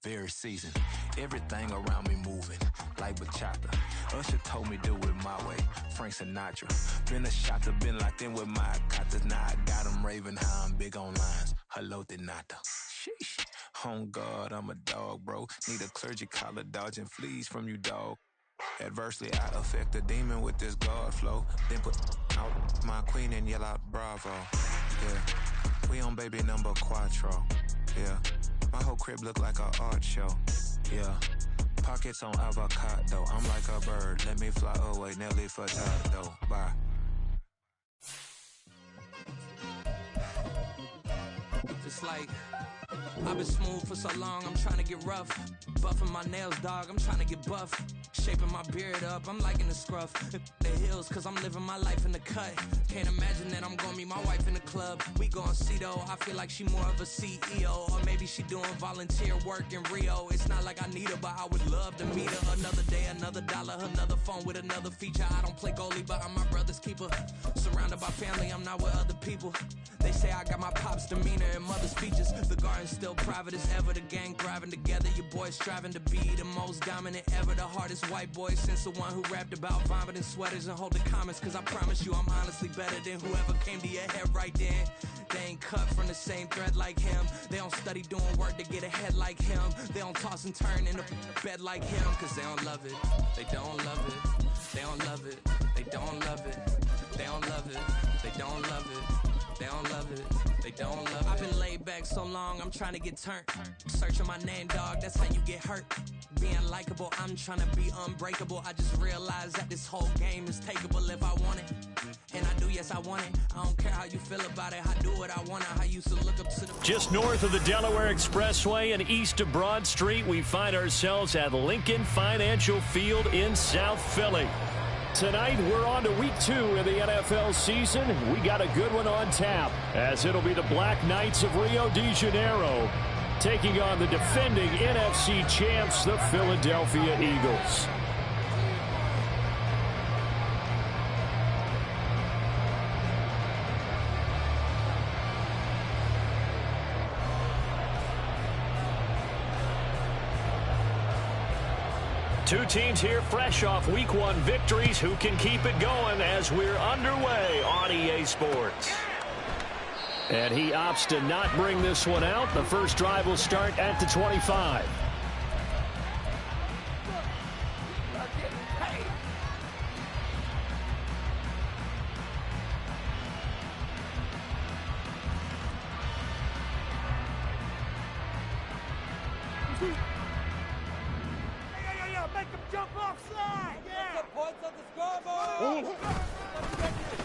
very season. Everything around me moving, like bachata. Usher told me do it my way, Frank Sinatra. Been a shotter, been locked in with my cotters. Now I got them raving how I'm big on lines. Hello, de nata. Sheesh. On God, I'm a dog, bro. Need a clergy collar, dodging fleas from you, dog. Adversely, I affect the demon with this God flow. Then put out my queen and yell out bravo. Yeah, we on baby number quattro. Yeah, my whole crib look like a art show. Yeah, pockets on avocado. I'm like a bird. Let me fly away, Nelly Furtado. Bye. Just like I've been smooth for so long, I'm trying to get rough. Buffing my nails, dog, I'm trying to get buff. Shaping my beard up, I'm liking the scruff. The hills, cause I'm living my life in the cut. Can't imagine that I'm gonna meet my wife in the club. We gon' see though, I feel like she more of a CEO. Or maybe she doing volunteer work in Rio. It's not like I need her, but I would love to meet her. Another day, another dollar, another phone with another feature. I don't play goalie, but I'm my brother's keeper. Surrounded by family, I'm not with other people. They say I got my pop's demeanor and mother's features. The garden's still private as ever, the gang thriving together. Your boys striving to be the most dominant ever. The hardest white boy since the one who rapped about vomiting sweaters and holding comments. Cause I promise you I'm honestly better than whoever came to your head right then. They ain't cut from the same thread like him. They don't study doing work to get ahead like him. They don't toss and turn in the bed like him. Cause they don't love it, they don't love it. They don't love it, they don't love it. They don't love it, they don't love it. They don't love it, they don't love it. I've been laid back so long, I'm trying to get turned. Searching my name, dog, that's how you get hurt. Being likable, I'm trying to be unbreakable. I just realized that this whole game is takeable if I want it. And I do, yes, I want it. I don't care how you feel about it. I do what I want. I used to look up to the... Just north of the Delaware Expressway and east of Broad Street, we find ourselves at Lincoln Financial Field in South Philly. Tonight, we're on to week 2 in the NFL season. We got a good one on tap, as it'll be the Black Knights of Rio de Janeiro taking on the defending NFC champs, the Philadelphia Eagles. Two teams here fresh off Week 1 victories. Who can keep it going as we're underway on EA Sports? And he opts to not bring this one out. The first drive will start at the 25.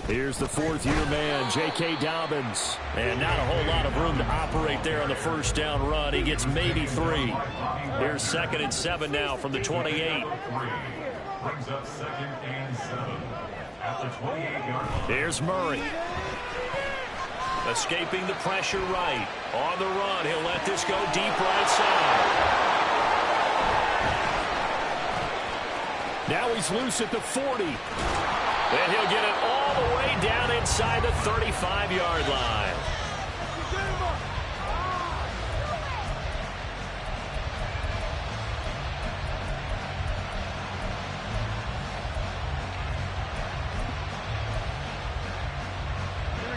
Here's the fourth-year man, J.K. Dobbins. And not a whole lot of room to operate there on the first down run. He gets maybe 3. Here's 2nd and 7 now from the 28. Brings up 2nd and 7 at the 28-yard line. Here's Murray. Escaping the pressure right. On the run, he'll let this go deep right side. Now he's loose at the 40. And he'll get it all the way down inside the 35-yard line.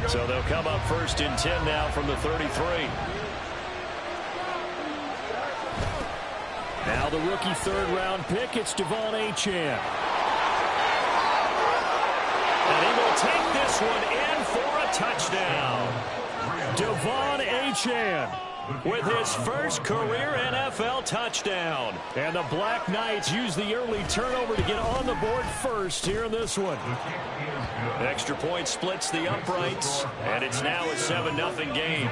So they'll come up 1st and 10 now from the 33. Now the rookie 3rd-round pick, it's Devon Achane. And he will take this one in for a touchdown. Devon Achane with his first career NFL touchdown. And the Black Knights use the early turnover to get on the board first here in this one. Extra point splits the uprights, and it's now a 7-0 game.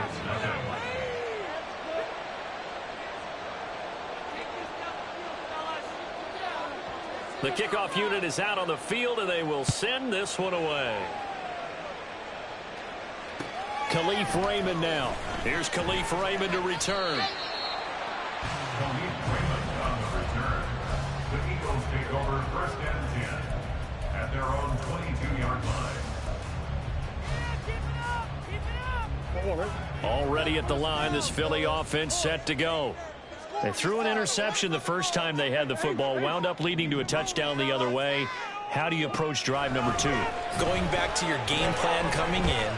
The kickoff unit is out on the field, and they will send this one away. Khalif Raymond now. Here's Khalif Raymond to return. Khalif Raymond on the return. The Eagles take over 1st and 10 at their own 22-yard line. Already at the line, this Philly offense set to go. They threw an interception the first time they had the football, wound up leading to a touchdown the other way. How do you approach drive number 2? Going back to your game plan coming in,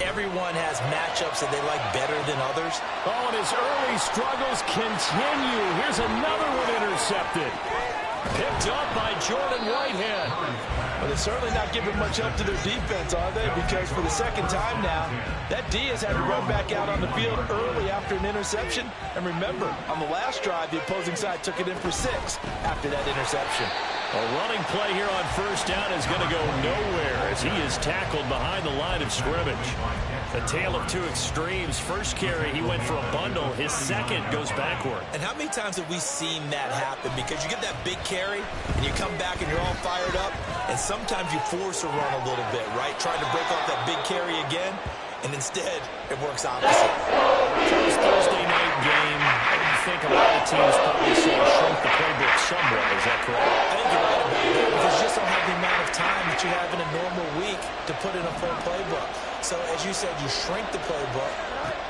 everyone has matchups that they like better than others. Oh, and his early struggles continue. Here's another one intercepted. Picked up by Jordan Whitehead. Well, they're certainly not giving much up to their defense, are they? Because for the second time now, that D has had to run back out on the field early after an interception. And remember, on the last drive, the opposing side took it in for 6 after that interception. A running play here on first down is going to go nowhere as he is tackled behind the line of scrimmage. The tale of two extremes. First carry, he went for a bundle. His second goes backward. And how many times have we seen that happen? Because you get that big carry, and you come back and you're all fired up, and sometimes you force a run a little bit, right? Trying to break off that big carry again, and instead it works opposite. First Thursday night game, I think a lot of teams probably say shrink the playbook somewhat. Is that correct? I think you're right about that, because you just don't have the amount of time that you have in a normal week to put in a full playbook. So, as you said, you shrink the playbook,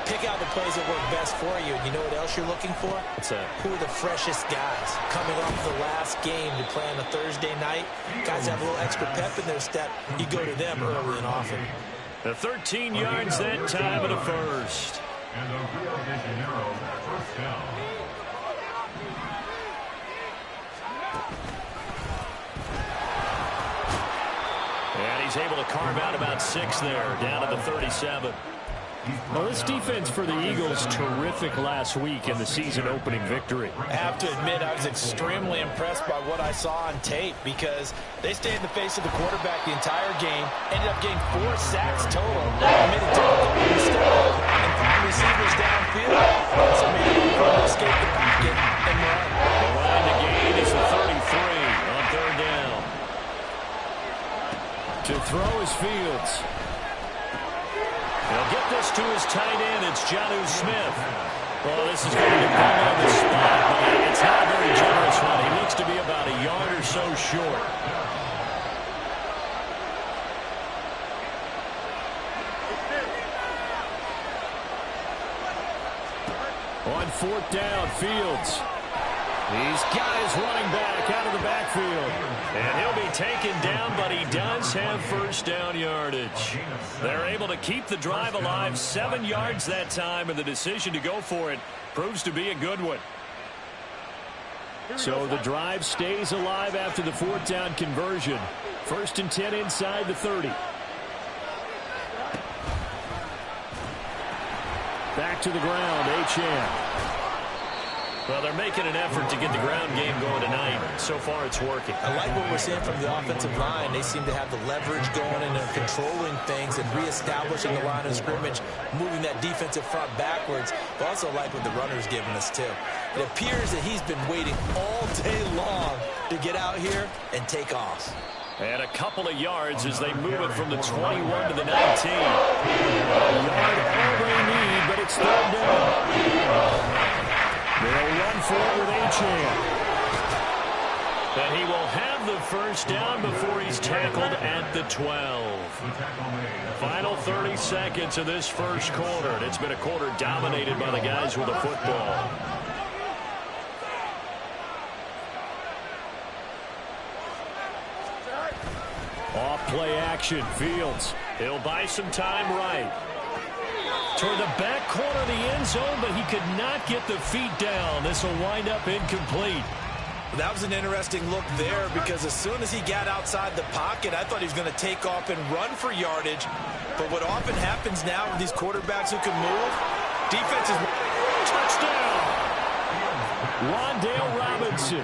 pick out the plays that work best for you, and you know what else you're looking for? What's that? Who are the freshest guys coming off the last game to play on a Thursday night? Guys have a little extra pep in their step. You go to them early and often. The 13 yards that time of the first. And the Rio de Janeiro first down. And he's able to carve out about 6 there, down to the 37. Well, this defense for the Eagles, terrific last week in the season-opening victory. I have to admit, I was extremely impressed by what I saw on tape because they stayed in the face of the quarterback the entire game, ended up getting 4 sacks total, made it difficult for him to step up and find receivers downfield. So made it hard to escape the pocket and run. The line to gain is the 33 on third down. To throw is Fields. He'll get this to his tight end. It's Jonnu Smith. Well, this is going to depend on the spot, but it's not a very generous one. He looks to be about a yard or so short. On fourth down, Fields. He's got his running back out of the backfield. And he'll be taken down, but he does have first down yardage. They're able to keep the drive alive, 7 yards that time, and the decision to go for it proves to be a good one. So the drive stays alive after the fourth down conversion. 1st and 10 inside the 30. Back to the ground, Achane. Well, they're making an effort to get the ground game going tonight. So far, it's working. I like what we're seeing from the offensive line. They seem to have the leverage going, and they're controlling things and reestablishing the line of scrimmage, moving that defensive front backwards. But also like what the runner's giving us, too. It appears that he's been waiting all day long to get out here and take off. And a couple of yards as they move it from the 21 to the 19. A yard all they need, but it's third down. They'll run for it with Achane. And he will have the first down before he's tackled at the 12. Final 30 seconds of this first quarter. And it's been a quarter dominated by the guys with the football. Off play action, Fields. He'll buy some time right. Toward the back corner of the end zone, but he could not get the feet down. This will wind up incomplete. That was an interesting look there because as soon as he got outside the pocket, I thought he was going to take off and run for yardage. But what often happens now with these quarterbacks who can move, defenses... Touchdown! Wan'Dale Robinson,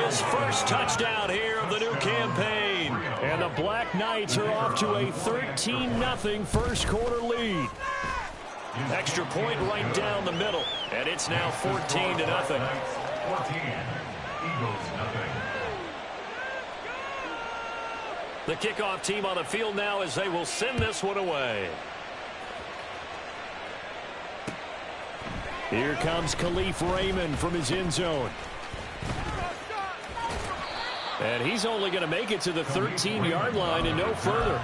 his first touchdown here of the new campaign. And the Black Knights are off to a 13-0 first quarter lead. Extra point right down the middle, and it's now 14-0. 14, Eagles nothing. The kickoff team on the field now as they will send this one away. Here comes Khalif Raymond from his end zone. And he's only going to make it to the 13-yard line and no further.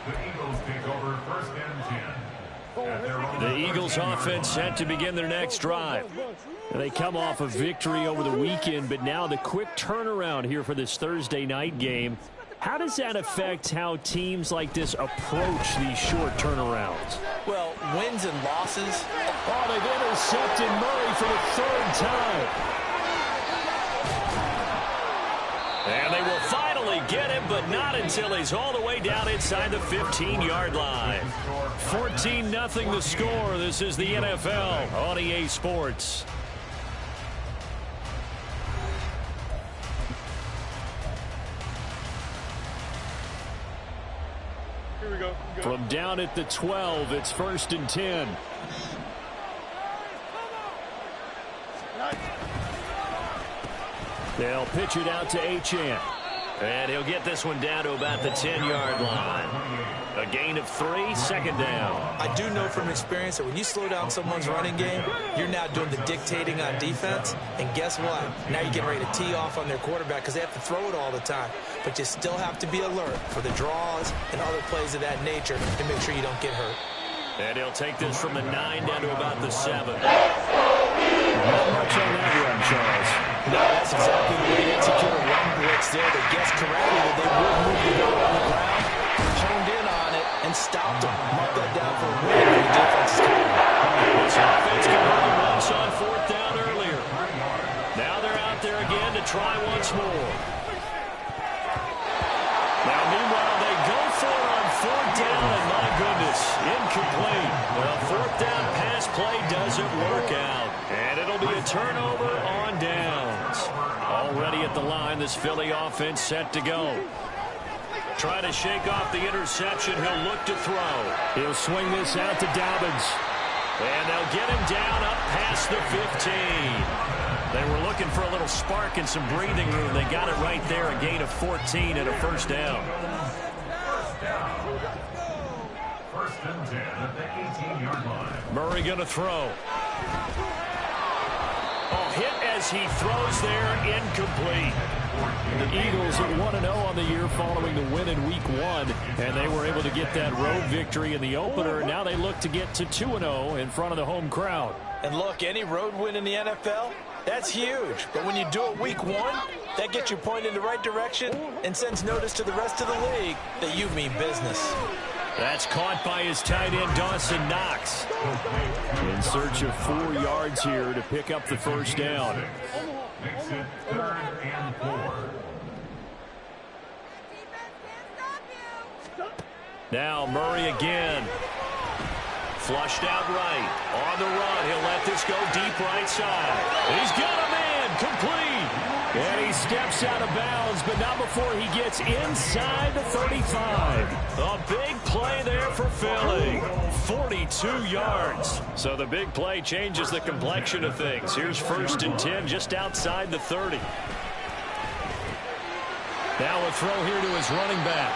The Eagles take over 1st and 10. The Eagles offense set to begin their next drive. They come off a victory over the weekend, but now the quick turnaround here for this Thursday night game. How does that affect how teams like this approach these short turnarounds? Well, wins and losses. Oh, they've intercepted Murray for the third time. And they will finally get him, but not until he's all the way down inside the 15-yard line. 14-0 the score. This is the NFL on EA Sports. Here we go. From down at the 12, it's 1st and 10. They'll pitch it out to Achane. And he'll get this one down to about the 10-yard line. A gain of 3, 2nd down. I do know from experience that when you slow down someone's running game, you're now doing the dictating on defense. And guess what? Now you're getting ready to tee off on their quarterback because they have to throw it all the time. But you still have to be alert for the draws and other plays of that nature to make sure you don't get hurt. And he'll take this from the 9 down to about the 7. Not much on that run, Charles. No, that's exactly the way to execute a run blitz there. They guessed correctly that they would move the ball on the ground, honed in on it, and stopped them. Mark that down for a win when the defense is coming. This offense converted once on 4th down earlier. Now they're out there again to try once more. Now, meanwhile, they go for it on 4th down, and my goodness, incomplete. Well, 4th down pass play doesn't work out. And it'll be a turnover on downs. Already at the line, this Philly offense set to go. Trying to shake off the interception. He'll look to throw. He'll swing this out to Dobbins. And they'll get him down up past the 15. They were looking for a little spark and some breathing room. They got it right there, a gain of 14 and a 1st down. 1st and 10 at the 18-yard line. Murray going to throw. Hit as he throws there, incomplete. The Eagles at 1-0 on the year following the win in Week 1, and they were able to get that road victory in the opener. Now they look to get to 2-0 in front of the home crowd. And look, any road win in the NFL, that's huge. But when you do it Week 1, that gets you pointed in the right direction and sends notice to the rest of the league that you mean business. That's caught by his tight end, Dawson Knox. In search of 4 yards here to pick up the 1st down. Makes it 3rd and 4. Now Murray again. Flushed out right. On the run. He'll let this go deep right side. He's got a man. Complete. And he steps out of bounds, but not before he gets inside the 35. A big play there for Philly. 42 yards. So the big play changes the complexion of things. Here's 1st and 10 just outside the 30. Now a throw here to his running back.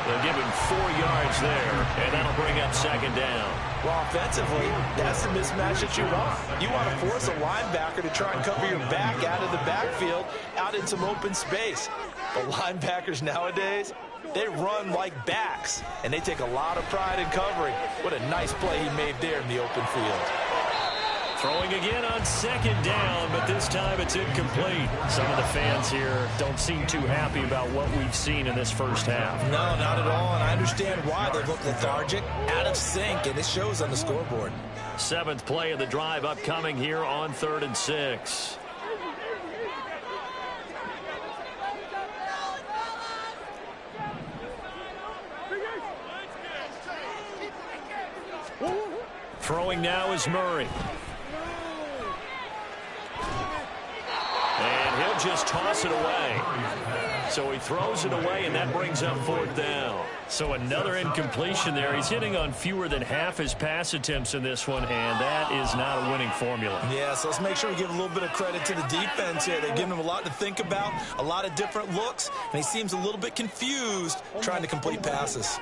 They'll give him 4 yards there, and that'll bring up 2nd down. Well, offensively, that's the mismatch that you want. You want to force a linebacker to try and cover your back out of the backfield, out in some open space. The linebackers nowadays, they run like backs, and they take a lot of pride in covering. What a nice play he made there in the open field. Throwing again on 2nd down, but this time it's incomplete. Some of the fans here don't seem too happy about what we've seen in this first half. No, not at all, and I understand why. They look lethargic, out of sync, and it shows on the scoreboard. 7th play of the drive upcoming here on 3rd and 6. Throwing now is Murray. And he'll just toss it away. So he throws it away, and that brings up 4th down. So another incompletion there. He's hitting on fewer than half his pass attempts in this one, and that is not a winning formula. Yeah, so let's make sure we give a little bit of credit to the defense here. They're giving him a lot to think about, a lot of different looks, and he seems a little bit confused trying to complete passes.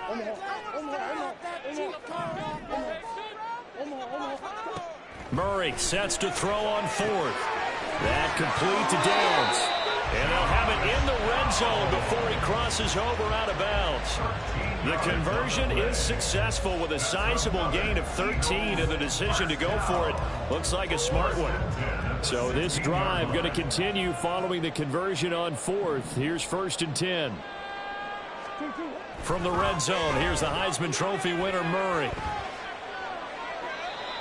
Murray sets to throw on 4th. That complete to Downs. And they'll have it in the red zone before he crosses over out of bounds. The conversion is successful with a sizable gain of 13, and the decision to go for it looks like a smart one. So this drive going to continue following the conversion on 4th. Here's 1st and 10. From the red zone, here's the Heisman Trophy winner, Murray.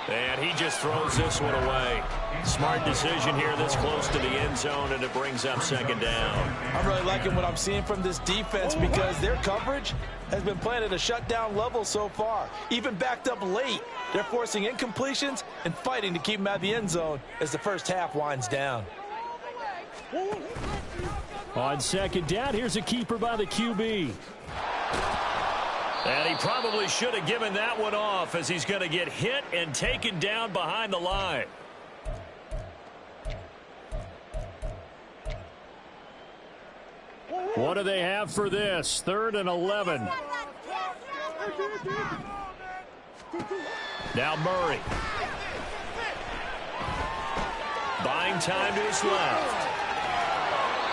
And he just throws this one away. Smart decision here this close to the end zone, and it brings up 2nd down. I'm really liking what I'm seeing from this defense because their coverage has been playing at a shutdown level so far. Even backed up late, they're forcing incompletions and fighting to keep them out of the end zone as the first half winds down. On 2nd down, here's a keeper by the QB. And he probably should have given that one off as he's going to get hit and taken down behind the line. What do they have for this? 3rd and 11. Now Murray. Buying time to his left.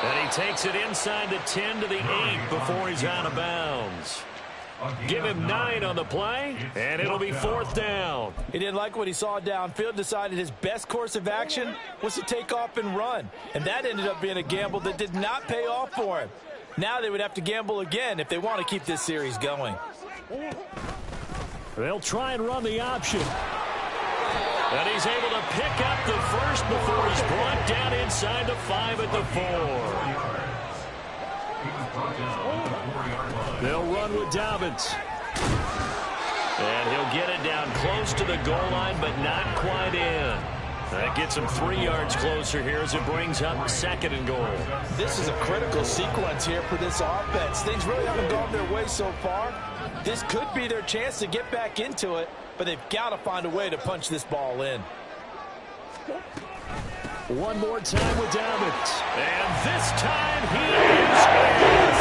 And he takes it inside the 10 to the 8 before he's out of bounds. Give him 9 on the play, and it'll be 4th down. He didn't like what he saw downfield, decided his best course of action was to take off and run. And that ended up being a gamble that did not pay off for him. Now they would have to gamble again if they want to keep this series going. They'll try and run the option. And he's able to pick up the first before he's brought down inside the 5 at the 4. They'll run with Dobbins. And he'll get it down close to the goal line, but not quite in. That gets him 3 yards closer here as it brings up 2nd and goal. This is a critical sequence here for this offense. Things really haven't gone their way so far. This could be their chance to get back into it, but they've got to find a way to punch this ball in. One more time with Dobbins. And this time he is in.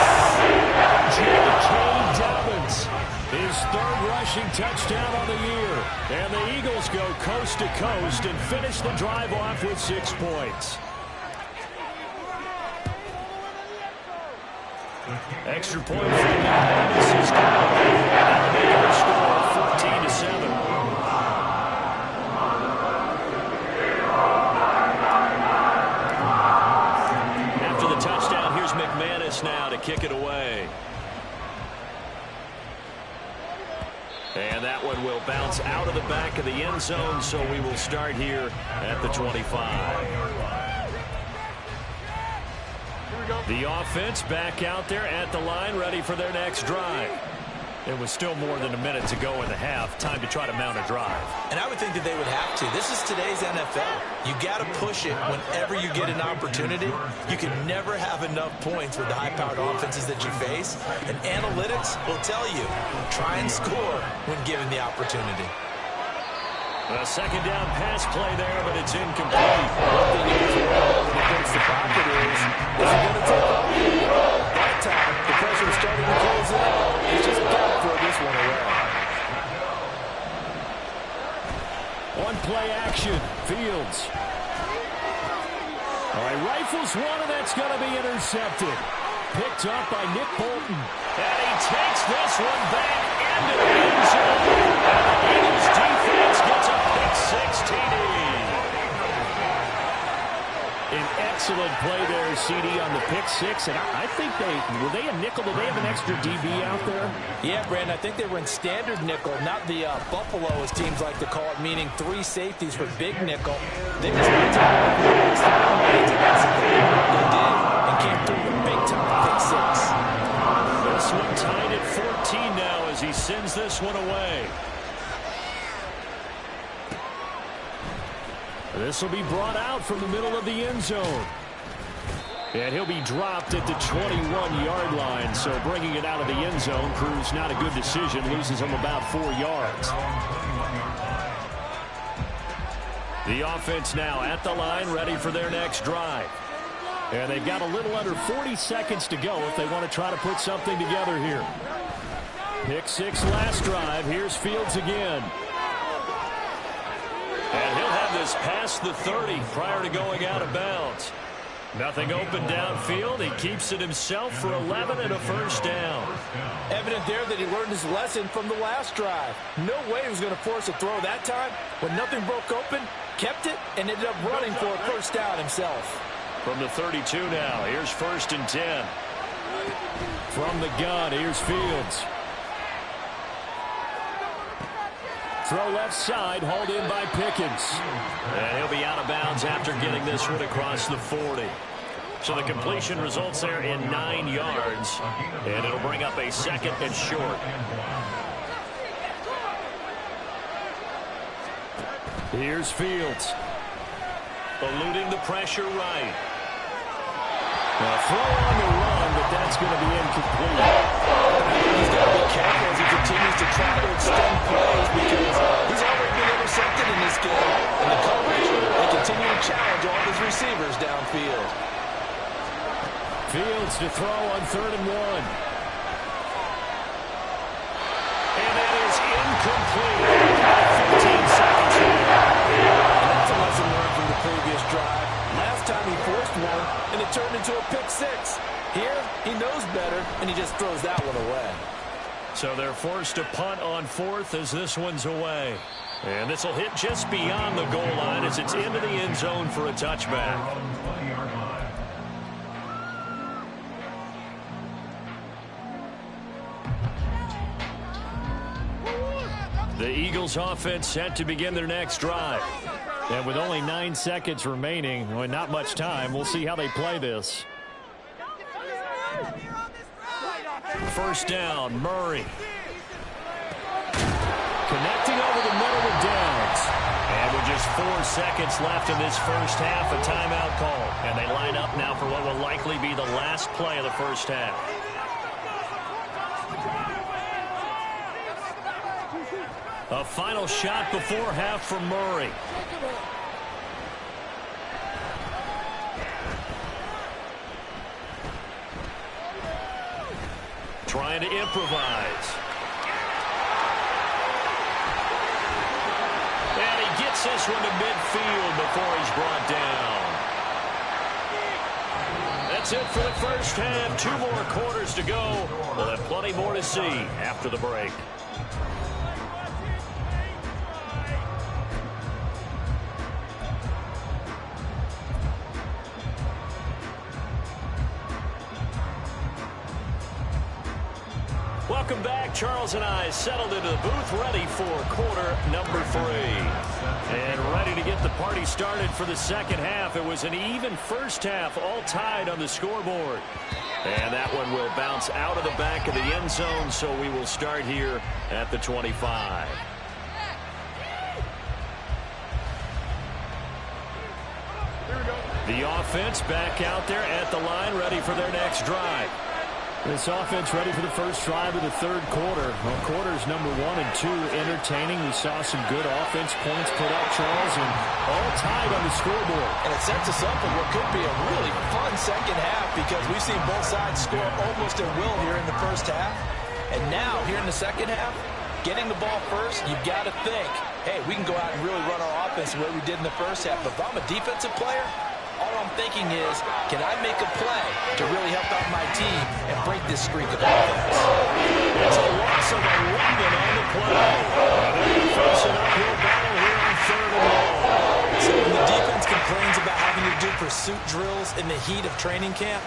J.K. Dobbins, his 3rd rushing touchdown on the year. And the Eagles go coast to coast and finish the drive off with 6 points. Extra point for the Madden is good. And they have a score of 14-7. Now to kick it away. And that one will bounce out of the back of the end zone, so we will start here at the 25. The offense back out there at the line, ready for their next drive. It was still more than a minute to go in the half. Time to try to mount a drive. And I would think that they would have to. This is today's NFL. You got to push it whenever you get an opportunity. You can never have enough points with the high-powered offenses that you face. And analytics will tell you, try and score when given the opportunity. A 2nd down pass play there, but it's incomplete. One thing is, against the pocket is he going to take off? That time, the pressure is starting to close in. He's just got to throw this one away. On play action, Fields. All right, rifles one, and that's going to be intercepted. Picked up by Nick Bolton. And he takes this one back into the end zone. And the Eagles defense gets a pick-6 TD. An excellent play there, CD, on the pick-6. And I think were they a nickel? Did they have an extra DB out there? Yeah, Brandon, I think they were in standard nickel, not the Buffalo, as teams like to call it, meaning 3 safeties for big nickel. They just went to they did and came through the big-time pick-6. This one tied at 14 now as he sends this one away. This will be brought out from the middle of the end zone. And he'll be dropped at the 21-yard line. So bringing it out of the end zone proves not a good decision. Loses him about 4 yards. The offense now at the line, ready for their next drive. And they've got a little under 40 seconds to go if they want to try to put something together here. Pick-6 last drive. Here's Fields again. And he'll have this past the 30 prior to going out of bounds. Nothing open downfield. He keeps it himself for 11 and a first down. Evident there that he learned his lesson from the last drive. No way he was going to force a throw that time. When nothing broke open, kept it, and ended up running for a first down himself. From the 32 now, here's 1st and 10. From the gun, here's Fields. Throw left side, hauled in by Pickens. And he'll be out of bounds after getting this one across the 40. So the completion results there in 9 yards. And it'll bring up a 2nd and short. Here's Fields. Eluding the pressure right. A throw on the run, but that's going to be incomplete. He's got to be careful as he continues to try to extend plays because he's already been intercepted in this game. And the coverage, they continue to challenge all of his receivers downfield. Fields to throw on 3rd and 1. And that is incomplete. 15 seconds here. And that's a lesson learned from the previous drive. Last time he forced one, and it turned into a pick 6. Here, he knows better, and he just throws that one away. So they're forced to punt on 4th as this one's away. And this will hit just beyond the goal line as it's into the end zone for a touchback. The Eagles offense set to begin their next drive. And with only 9 seconds remaining, well, not much time, we'll see how they play this. First down, Murray. Connecting over the middle with Downs. And with just 4 seconds left in this first half, a timeout call. And they line up now for what will likely be the last play of the first half. A final shot before half from Murray. Trying to improvise. And he gets this one to midfield before he's brought down. That's it for the first half. 2 more quarters to go. We'll have plenty more to see after the break. Welcome back. Charles and I settled into the booth, ready for quarter number 3. And ready to get the party started for the second half. It was an even first half, all tied on the scoreboard. And that one will bounce out of the back of the end zone, so we will start here at the 25. The offense back out there at the line, ready for their next drive. This offense ready for the first drive of the third quarter. Well, quarters number 1 and 2 entertaining. We saw some good offense points put up, Charles, and all tied on the scoreboard. And it sets us up for what could be a really fun second half because we've seen both sides score almost at will here in the first half. And now, here in the second half, getting the ball first, you've got to think, hey, we can go out and really run our offense the way we did in the first half. But if I'm a defensive player, all I'm thinking is, can I make a play to really help out my team and break this streak of offense? It's a loss of 11 on the play. They're facing uphill battle here on 3rd and long. So when the defense complains about having to do pursuit drills in the heat of training camp,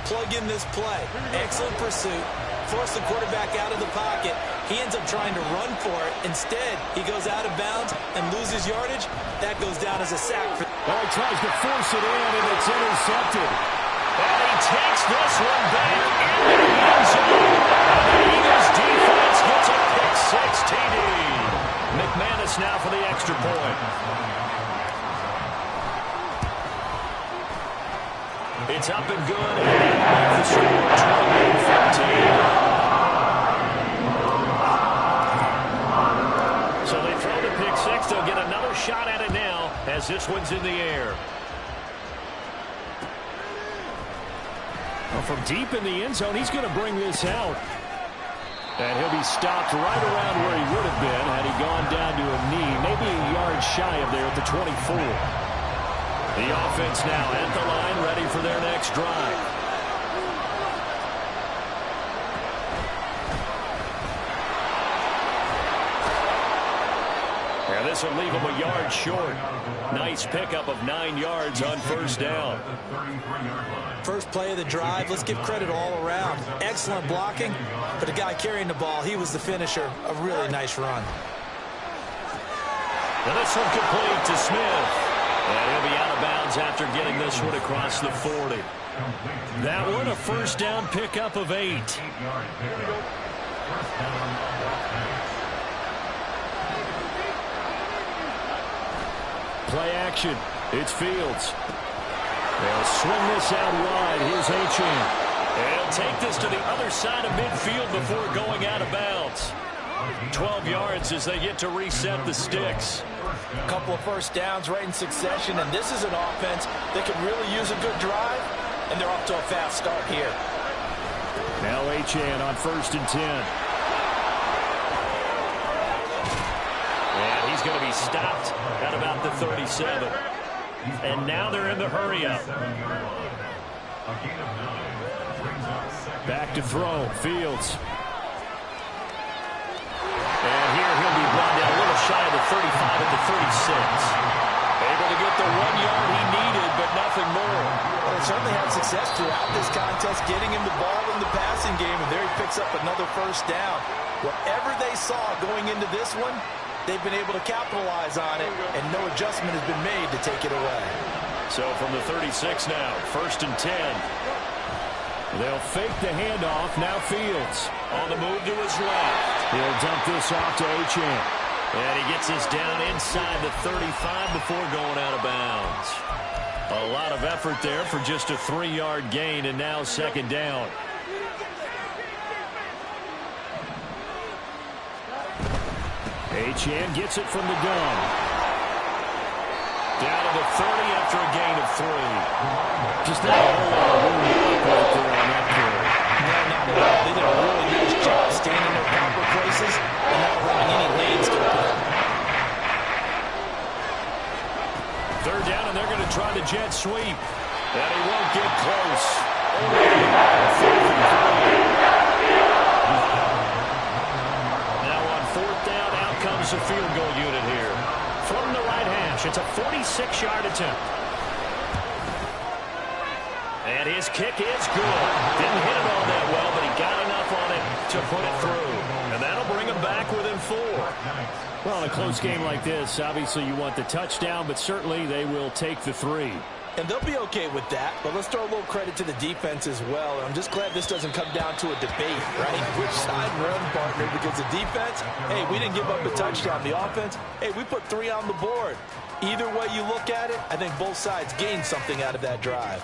plug in this play. Excellent pursuit. Force the quarterback out of the pocket. He ends up trying to run for it. Instead, he goes out of bounds and loses yardage. That goes down as a sack. Well, he tries to force it in, and it's intercepted. And he takes this one back into the end zone. And the Eagles defense gets a pick 6 TD. McManus now for the extra point. It's up and good. And the score 28-14. So they throw the pick 6. They'll get another shot at it now as this one's in the air. Well, from deep in the end zone, he's going to bring this out. And he'll be stopped right around where he would have been had he gone down to a knee, maybe a yard shy of there at the 24. The offense now at the line, ready for their next drive. And this will leave them a yard short. Nice pickup of 9 yards on first down. First play of the drive, let's give credit all around. Excellent blocking, but the guy carrying the ball, he was the finisher. A really nice run. And this one complete to Smith. And he'll be out of bounds after getting this one across the 40. That one a first down pickup of 8. Play action. It's Fields. They'll swing this out wide. Here's Achane. They'll take this to the other side of midfield before going out of bounds. 12 yards as they get to reset the sticks. A couple of first downs right in succession, and this is an offense that can really use a good drive, and they're off to a fast start here. Now Achane on 1st and 10. And he's going to be stopped at about the 37. And now they're in the hurry-up. Back to throw. Fields. And here he'll be brought down a little shy of the 35 at the 36. Able to get the 1 yard he needed, but nothing more. Well, they certainly had success throughout this contest, getting him the ball in the passing game, and there he picks up another first down. Whatever they saw going into this one, they've been able to capitalize on it, and no adjustment has been made to take it away. So from the 36 now, 1st and 10. They'll fake the handoff. Now Fields on the move to his left. He'll dump this off to Achane. And he gets this down inside the 35 before going out of bounds. A lot of effort there for just a 3-yard gain, and now 2nd down. Achane gets it from the gun. Down to the 30 after a gain of 3. Just not a whole lot of room right there on that play. No, not at all. They did a really nice job staying in their proper places and not running any lanes to it. 3rd down, and they're going to try the jet sweep. And he won't get close. Now on 4th down, out comes the field goal unit here. From the right hash, it's a 46-yard attempt. And his kick is good. Didn't hit it all that well, but he got enough on it to put it through. And that'll bring him back within 4. Well, in a close game like this, obviously you want the touchdown, but certainly they will take the 3. And they'll be okay with that, but let's throw a little credit to the defense as well. I'm just glad this doesn't come down to a debate, right? Which side run partner? Because the defense, hey, we didn't give up a touchdown. The offense, hey, we put 3 on the board. Either way you look at it, I think both sides gained something out of that drive.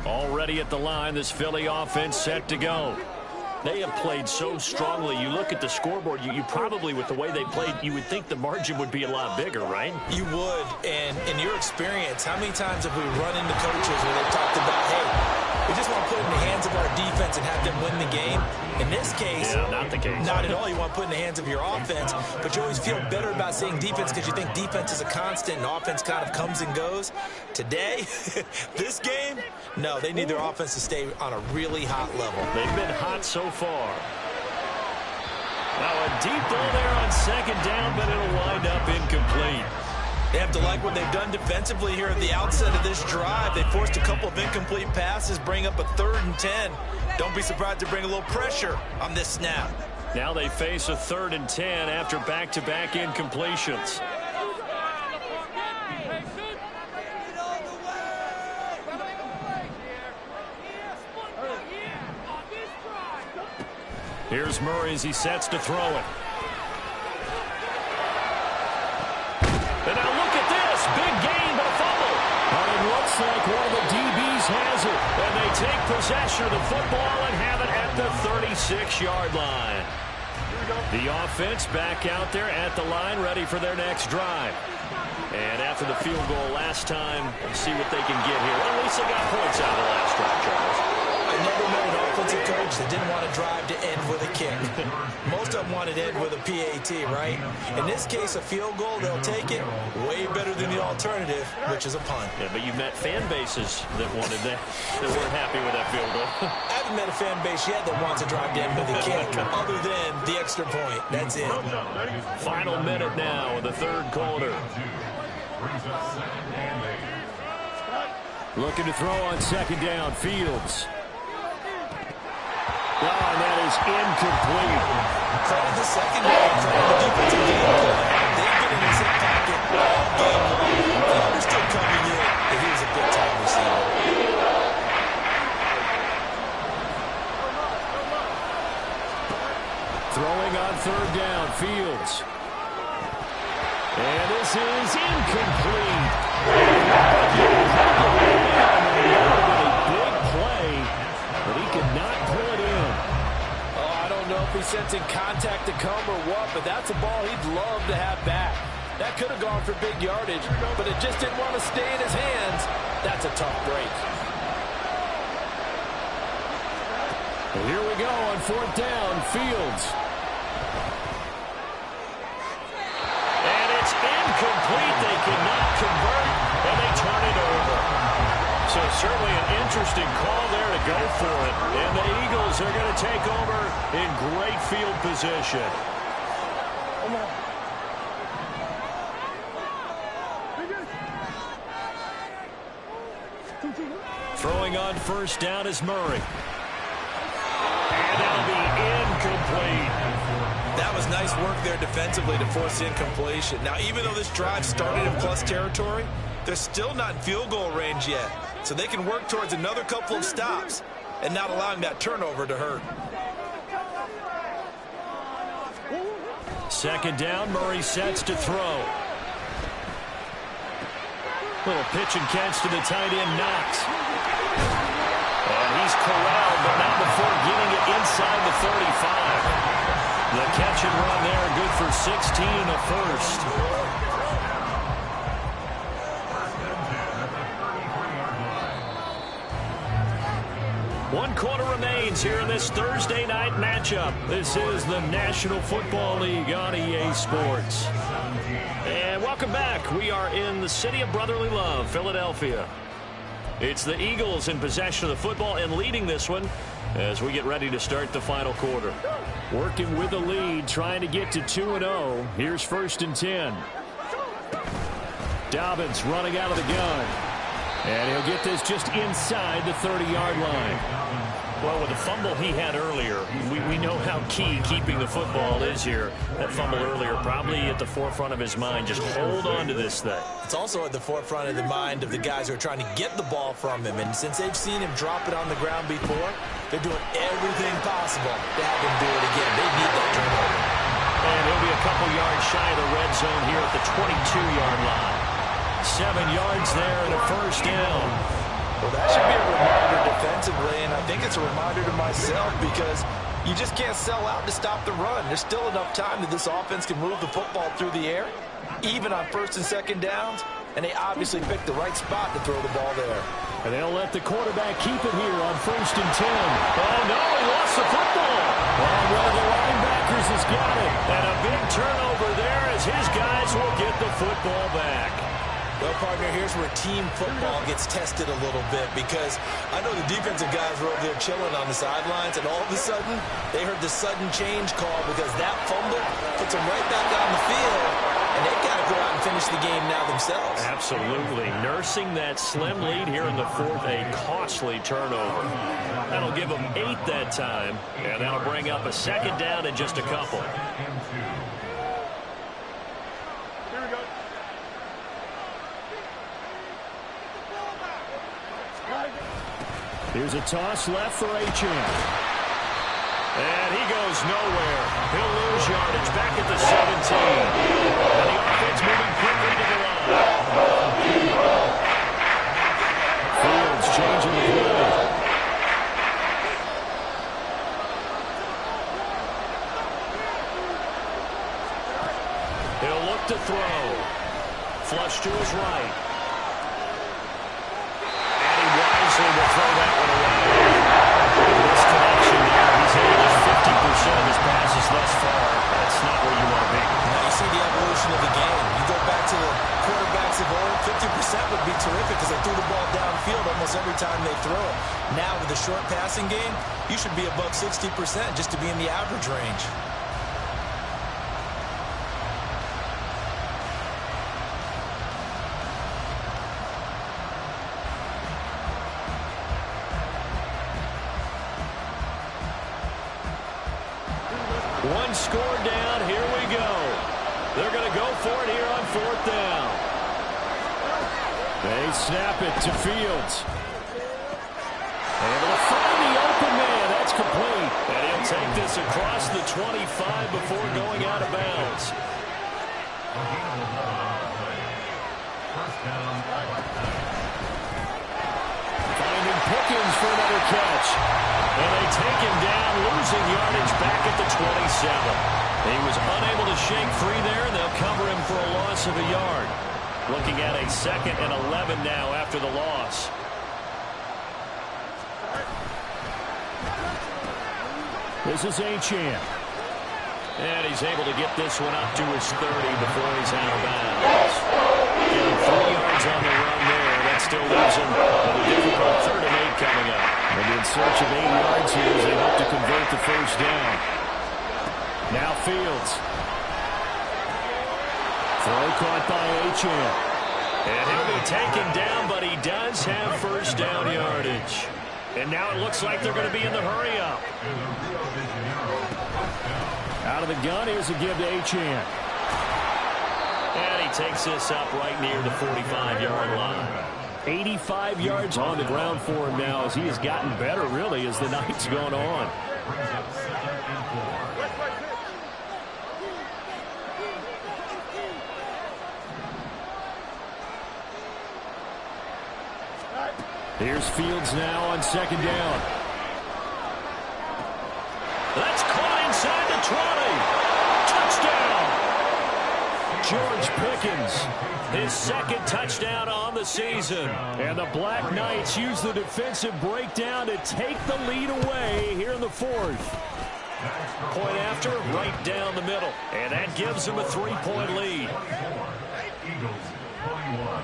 Already at the line, this Philly offense set to go. They have played so strongly. You look at the scoreboard, you probably, with the way they played, you would think the margin would be a lot bigger, right? You would. And in your experience, how many times have we run into coaches where they've talked about, hey, we just want to put it in the hands of our defense and have them win the game? In this case, not the case. Not at all. You want to put it in the hands of your offense, but you always feel better about saying defense because you think defense is a constant and offense kind of comes and goes. Today, this game, no, they need their offense to stay on a really hot level. They've been hot so far. Now a deep ball there on 2nd down, but it'll wind up incomplete. They have to like what they've done defensively here at the outset of this drive. They forced a couple of incomplete passes, bring up a 3rd and 10. Don't be surprised to bring a little pressure on this snap. Now they face a 3rd and 10 after back-to-back incompletions. Here's Murray as he sets to throw it. And now look at this. Big gain, but a fumble. And it looks like one of the DBs has it. And they take possession of the football and have it at the 36-yard line. The offense back out there at the line, ready for their next drive. And after the field goal last time, let's see what they can get here. Well, at least they got points out of the last drive, Charles. I never met an offensive coach that didn't want to drive to end with a kick. Most of them wanted to end with a PAT, right? In this case, a field goal, they'll take it. Way better than the alternative, which is a punt. Yeah, but you met fan bases that wanted that weren't happy with that field goal. I haven't met a fan base yet that wants to drive down with a kick other than the extra point. That's it. Final minute now of the third quarter. Looking to throw on second down. Fields. Oh, and that is incomplete. Credit the secondary, credit the defensive game plan. They've been in this pocket all game long. They understood coming in that he was a big-time receiver. Throwing on third down. Fields. And this is incomplete. A big play, but he could not pull it in. Oh, I don't know if he's sensing contact to come or what, but that's a ball he'd love to have back. That could have gone for big yardage, but it just didn't want to stay in his hands. That's a tough break. Well, here we go on fourth down. Fields. And it's incomplete. They cannot convert, and they turn it over. So certainly an interesting call there to go for it. And the Eagles are going to take over in great field position. Throwing on first down is Murray. And that'll be incomplete. That was nice work there defensively to force incompletion. Now, even though this drive started in plus territory, they're still not in field goal range yet. So they can work towards another couple of stops and not allowing that turnover to hurt. Second down, Murray sets to throw. Little pitch and catch to the tight end, Knox. And he's corralled, but not before getting it inside the 35. The catch and run there, good for 16 and a first. One quarter remains here in this Thursday night matchup. This is the National Football League on EA Sports. And welcome back. We are in the city of brotherly love, Philadelphia. It's the Eagles in possession of the football and leading this one as we get ready to start the final quarter. Working with the lead, trying to get to 2-0. Here's first and 10. Dobbins running out of the gun. And he'll get this just inside the 30-yard line. Well, with the fumble he had earlier, we know how key keeping the football is here. That fumble earlier probably at the forefront of his mind. Just hold on to this thing. It's also at the forefront of the mind of the guys who are trying to get the ball from him. And since they've seen him drop it on the ground before, they're doing everything possible to have him do it again. They need that turnover. And he'll be a couple yards shy of the red zone here at the 22-yard line. 7 yards there and a first down. Well, that should be a reminder defensively, and I think it's a reminder to myself because you just can't sell out to stop the run. There's still enough time that this offense can move the football through the air, even on first and second downs, and they obviously picked the right spot to throw the ball there. And they'll let the quarterback keep it here on first and 10. Oh, no, he lost the football. And one of the linebackers has got it. And a big turnover there as his guys will get the football back. Well, partner, here's where team football gets tested a little bit because I know the defensive guys were over there chilling on the sidelines, and all of a sudden, they heard the sudden change call because that fumble puts them right back on the field, and they've got to go out and finish the game now themselves. Absolutely. Nursing that slim lead here in the fourth, a costly turnover. That'll give them 8 that time, and that'll bring up a second down in just a couple. Here's a toss left for Achane. And he goes nowhere. He'll lose yardage back at the 17. And the offense moving quickly to the line. Fields changing the play. He'll look to throw. Flush to his right. Will throw that one away. This connection there, he's hit just 50% of his passes thus far. That's not where you want to be. Now you see the evolution of the game. You go back to the quarterbacks of old, almost every time they throw it. Now with the short passing game, you should be above 60% just to be in the average range. One score down. Here we go. They're going to go for it here on 4th down. They snap it to Fields. Able to find the open man. That's complete. And he'll take this across the 25 before going out of bounds. Finding Pickens for another catch. And they take him down, losing yardage back at the 27. He was unable to shake free there, and they'll cover him for a loss of a yard. Looking at a 2nd and 11 now after the loss. This is Achane. And he's able to get this one up to his 30 before he's out of bounds. Getting 3 yards on the run there. That still leaves him with a difficult 3rd and 8 coming up. They'll be in search of 8 yards here as they hope to convert the 1st down. Now Fields. Throw caught by Achane. And he'll be taken down, but he does have 1st down yardage. And now it looks like they're going to be in the hurry-up. Out of the gun, here's a give to Achane. And he takes this up right near the 45-yard line. 85 yards on the ground for him now as he has gotten better, really, as the night's gone on. Here's Fields now on 2nd down. That's caught inside the 20. Touchdown! George Pickens, his 2nd touchdown on the season. And the Black Knights use the defensive breakdown to take the lead away here in the 4th. Point after, right down the middle. And that gives them a 3-point lead. Eagles 21.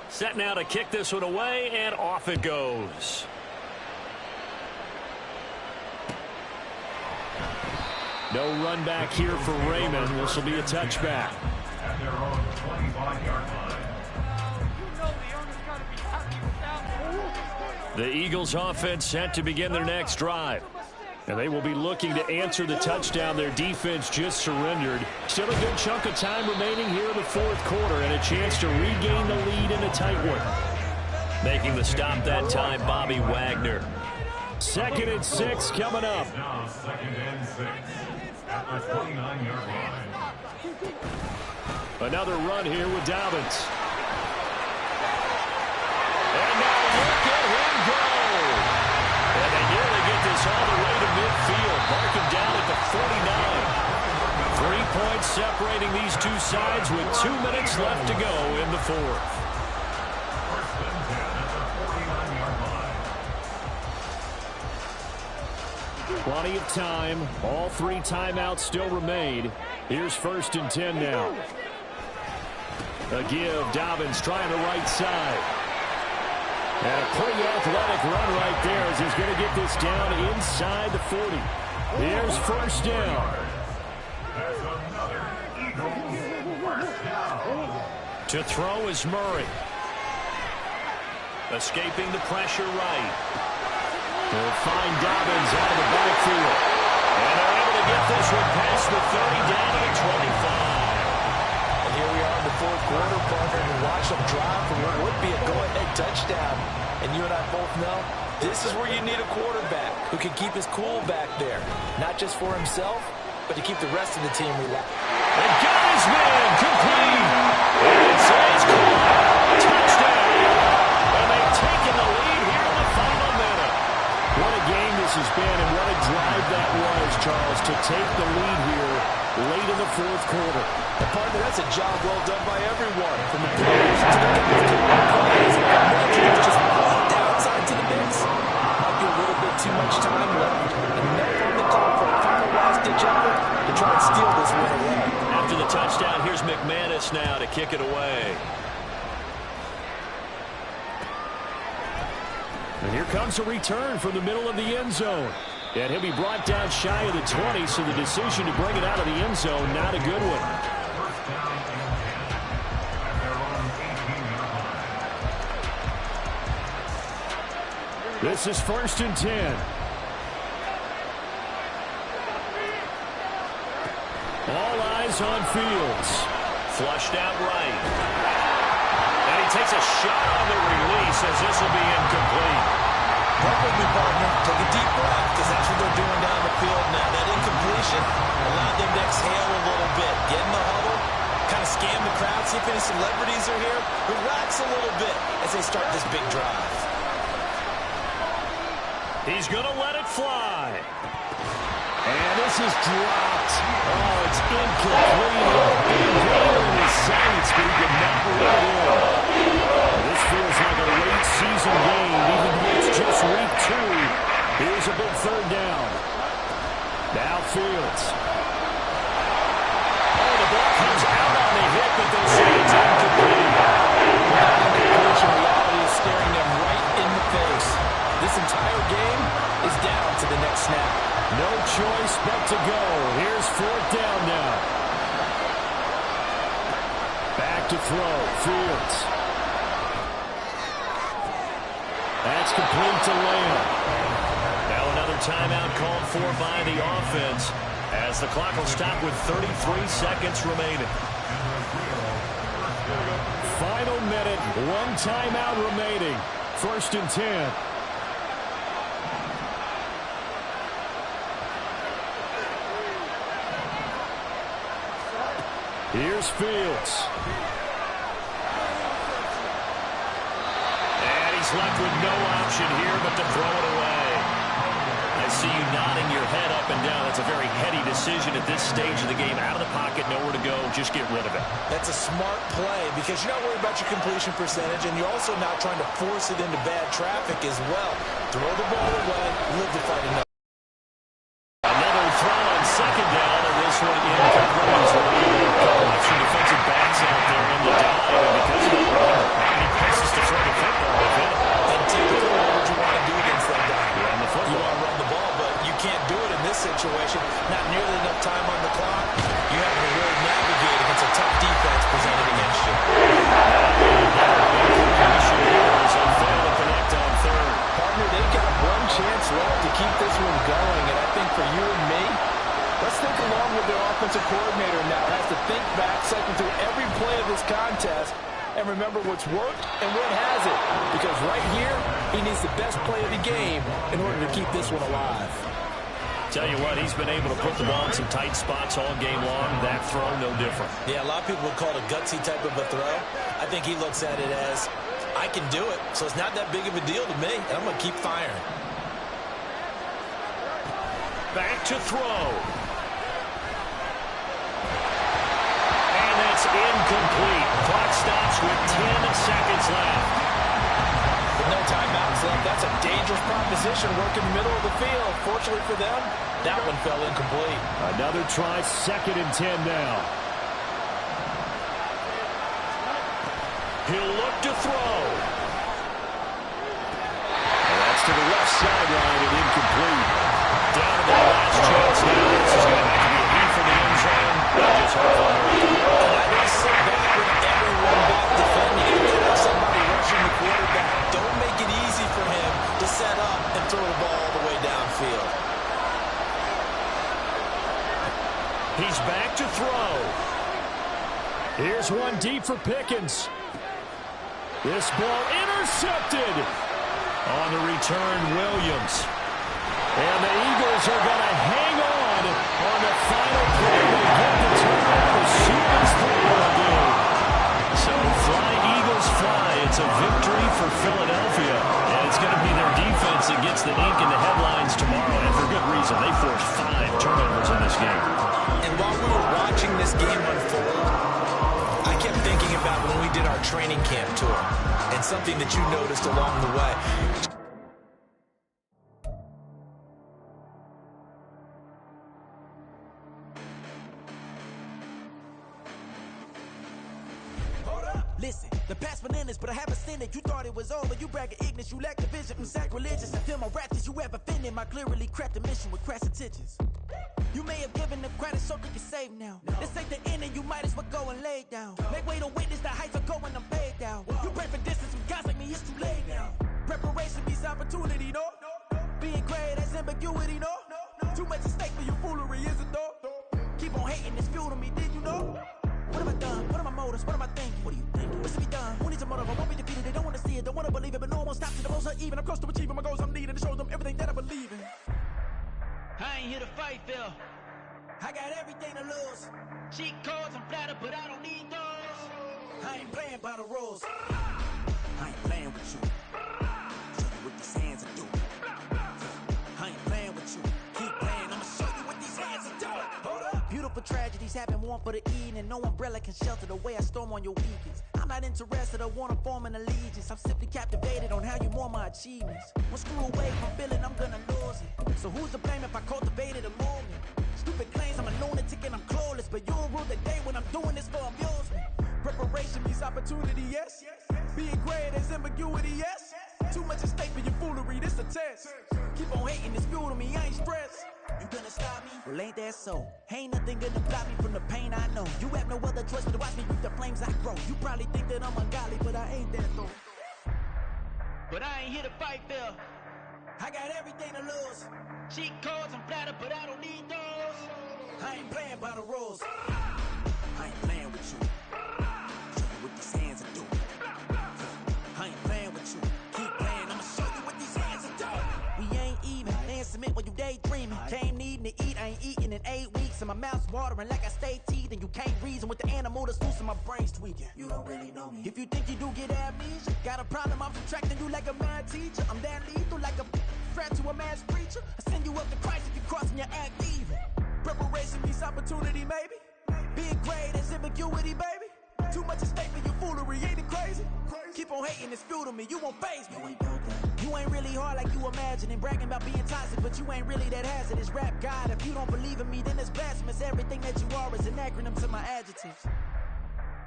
Set now to kick this one away, and off it goes. No run back here for Raymond. This will be a touchback. At their own 25-yard line. The Eagles offense set to begin their next drive. And they will be looking to answer the touchdown their defense just surrendered. Still a good chunk of time remaining here in the 4th quarter and a chance to regain the lead in a tight one. Making the stop that time, Bobby Wagner. 2nd and 6 coming up. Now 2nd and 6 at the 29-yard line. Another run here with Dobbins. And now look at him go. And they nearly get this all the way to midfield. Mark him down at the 49. 3 points separating these two sides with 2 minutes left to go in the 4th. First and 10 at the 49-yard line. Plenty of time. All 3 timeouts still remain. Here's 1st and 10 now. A give. Dobbins trying the right side. And a pretty athletic run right there as he's going to get this down inside the 40. Here's 1st down. That's another Eagles first down. To throw is Murray. Escaping the pressure right. They'll find Dobbins out of the backfield. And they're able to get this one past the 30 down to the 25. And here we are in the 4th quarter, partner, and watch them drive for what would be a go-ahead touchdown. And you and I both know this is where you need a quarterback who can keep his cool back there. Not just for himself, but to keep the rest of the team relaxed. And got his man complete. And it says touchdown. And they've taken the lead here in the final minute. What a game this has been and what a drive that was, Charles, to take the lead here late in the 4th quarter. And partner, that's a job well done by everyone. From the players to the players. Just walked outside to the mix. Might be a little bit too much time left. Enough on the clock for a final last-ditch effort to try and steal this one away. And After the touchdown, here's McManus now to kick it away. And here comes a return from the middle of the end zone. And he'll be brought down shy of the 20, so the decision to bring it out of the end zone, not a good one. First down and 10 at their own 18-yard line. This is 1st and 10. All eyes on Fields. Flushed out right. And he takes a shot on the release as this will be incomplete. Perfectly, partner. Take a deep breath because that's what they're doing down the field now. That incompletion allowed them to exhale a little bit. Get in the huddle, kind of scan the crowd, see if any celebrities are here. Relax a little bit as they start this big drive. He's going to let it fly. And this is dropped. Oh, it's incomplete. Big gainer in his sights, but he did not let it in. This feels like a late season game, even though it's just week 2. Here's a big 3rd down. Now Fields. Oh, the ball comes out on the hit, but they'll say it's incomplete. That incompletion reality is staring them right in the face. This entire game is down to the next snap. No choice but to go. Here's 4th down now. Back to throw. Fields. That's complete to Lamb. Now another timeout called for by the offense as the clock will stop with 33 seconds remaining. Final minute. 1 timeout remaining. 1st and 10. Here's Fields. And he's left with no option here but to throw it away. I see you nodding your head up and down. That's a very heady decision at this stage of the game. Out of the pocket, nowhere to go. Just get rid of it. That's a smart play because you're not worried about your completion percentage, and you're also not trying to force it into bad traffic as well. Throw the ball away, live to fight another. Another throw on 2nd down, and this one incomplete. Some defensive backs out there in the dive, and because of that, not many places to throw the football with it. And typically, what would you want to do against that guy? Run the football. You want to run the ball, but you can't do it in this situation. Not nearly enough time on the clock. You have to really navigate against a tough defense presented against you. As they fail to connect on 3rd. Partner, they've got one chance left to keep this one going, and I think for you and me, let's think along with their offensive coordinator now. Has to think back, cycle through every play of this contest, and remember what's worked and what hasn't. Because right here, he needs the best play of the game in order to keep this one alive. Tell you what, he's been able to put the ball in some tight spots all game long. That throw, no different. Yeah, a lot of people would call it a gutsy type of a throw. I think he looks at it as, I can do it, so it's not that big of a deal to me, and I'm going to keep firing. Back to throw. Incomplete. Clock stops with 10 seconds left. With no timeouts left, that's a dangerous proposition. Work in the middle of the field. Fortunately for them, that one fell incomplete. Another try, 2nd and 10 now. He'll look to throw. And that's to the left sideline and incomplete. Down to the last chance now. This is going to have to be a lead for the end zone. Just Sit back with everyone back defending. You can have somebody rushing the quarterback. Don't make it easy for him to set up and throw the ball all the way downfield. He's back to throw. Here's one deep for Pickens. This ball intercepted. On the return, Williams. And the Eagles are going to hang on the final play. They get the turnover as soon as they do. So fly, Eagles, fly. It's a victory for Philadelphia. And it's going to be their defense that gets the ink in the headlines tomorrow. And for good reason. They forced 5 turnovers in this game. And while we were watching this game unfold, I kept thinking about when we did our training camp tour and something that you noticed along the way. Listen, the past bananas, but I haven't seen it. You thought it was over, you bragging ignorance, you lack the vision. Sacrilegious, I feel my wrath as you ever offended. My clearly crafted mission with crass intentions. You may have given the credit so they can save now. This ain't the end and you might as well go and lay down. Make way to witness the heights are going, I'm paid down. You pray for distance with guys like me, it's too late now. Preparation means opportunity, no? Being great, that's ambiguity, no? Too much at stake for your foolery, is it though? Keep on hating, it's fuel to me, did you know? What have I done? What are my motives? What am I thinking? What are you thinking? What's to be done? Who needs a motive? I won't be defeated. They don't want to see it, don't want to believe it, but no one stops to the most even. I'm close to achieving my goals. I'm needing to show them everything that I believe in. I ain't here to fight, Phil. I got everything to lose. Cheat codes, I'm flattered, but I don't need those. I ain't playing by the rules. I ain't playing with you. Show you what these hands are doing. I ain't playing with you. Keep playing, I'ma show you what these hands are doing. Hold up. Beautiful tragedies happen, one for the evening. No umbrella can shelter the way I storm on your weekends. I'm not interested, I wanna form an allegiance. I'm simply captivated on how you more my achievements. One screw away from feeling I'm gonna lose it. So who's to blame if I cultivated a movement? Stupid claims I'm a lunatic and I'm clueless, but you'll rule the day when I'm doing this for amusement. Preparation means opportunity, yes. Being great as ambiguity, yes. Too much at stake for your foolery, this a test. Keep on hating, it's fuel to me, I ain't stressed. You gonna stop me? Well, ain't that so? Ain't nothing gonna block me from the pain I know. You have no other choice but to watch me reap the flames I grow. You probably think that I'm ungodly, but I ain't that though. But I ain't here to fight, Phil. I got everything to lose. Cheat codes, I'm flattered, but I don't need those. I ain't playing by the rules. I ain't playing with you. Show you what these hands are doing. I ain't playing with you. Keep playing, I'ma show you what these hands are doing. We ain't even. They ain't submit when you daydreaming. Came needing to eat, I ain't eating in 8 weeks. And my mouth's watering like I stay teeth. And you can't reason with the animal that's loose and my brain's tweaking. You don't really know me. If you think you do get amnesia, got a problem, I'm subtracting you like a mad teacher. I'm that lethal like a threat to a mass preacher. I send you up to Christ if you crossing your act evil. Preparation means opportunity, maybe. Being great is ambiguity, baby. Too much at stake for your foolery, ain't it crazy? Keep on hating, it's fuel to me, you won't faze me. You ain't really hard like you imagining. Bragging about being toxic, but you ain't really that hazardous. Rap God, if you don't believe in me, then it's blasphemous. Everything that you are is an acronym to my adjectives.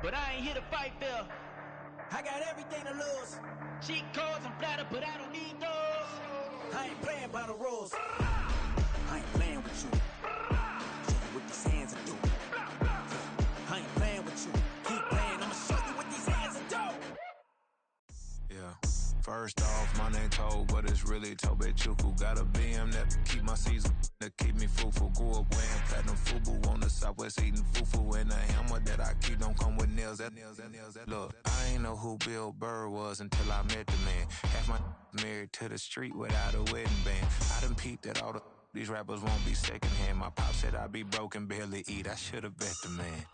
But I ain't here to fight, Phil. I got everything to lose. Cheat codes, I'm flattered, but I don't need those. I ain't playing by the rules. I ain't playing with you. Show you what these hands are doing. I ain't playing with you. Keep playing, I'ma show you what these hands are doing. Yeah. First off, my name Toad, but it's really Tobe Chuku. Got a BM that keep my season, that keep me fufu. Grew up wearing platinum fubu on the Southwest eating fufu. And the hammer that I keep don't come with nails. Look, I ain't know who Bill Burr was until I met the man. Half my married to the street without a wedding band. I done peeped at all these rappers won't be secondhand. My pop said I'd be broken, barely eat. I should've bet the man.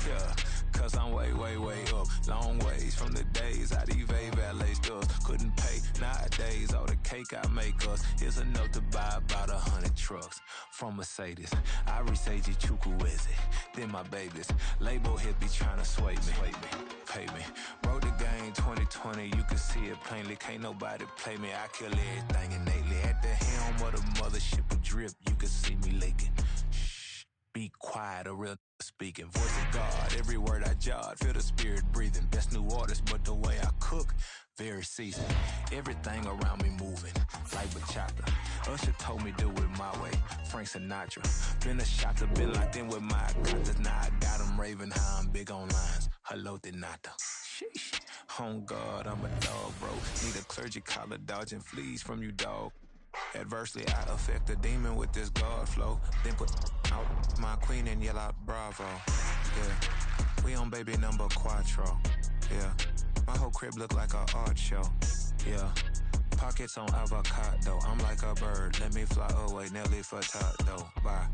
Yeah, cause I'm way, way, way up. Long ways from the days I evade valet stores. Couldn't pay nowadays. All the cake I make us is enough to buy about 100 trucks from Mercedes. I resage Chukwueze, then my babies. Label hit be trying to sway me. Pay me. Wrote the game 2020, you can see it plainly. Can't nobody play me. I kill everything innately. At the helm of the mothership of drip, you can see me leaking. Shh, be quiet, a real speaking. Voice of God, every word I jot. Feel the spirit breathing. Best new artist, but the way I cook, very seasoned. Everything around me moving, like bachata. Usher told me do it my way. Frank Sinatra. Been a shot to been locked in with my contacts. Now I got them raving how I'm big on lines. Hello, Denata. Sheesh. On God, I'm a dog, bro. Need a clergy collar, dodging fleas from you, dog. Adversely, I affect a demon with this God flow. Then put out my queen and yell out bravo. Yeah, we on baby number quattro. Yeah, my whole crib look like an art show. Yeah, pockets on avocado. I'm like a bird, let me fly away. Nelly Furtado, bye.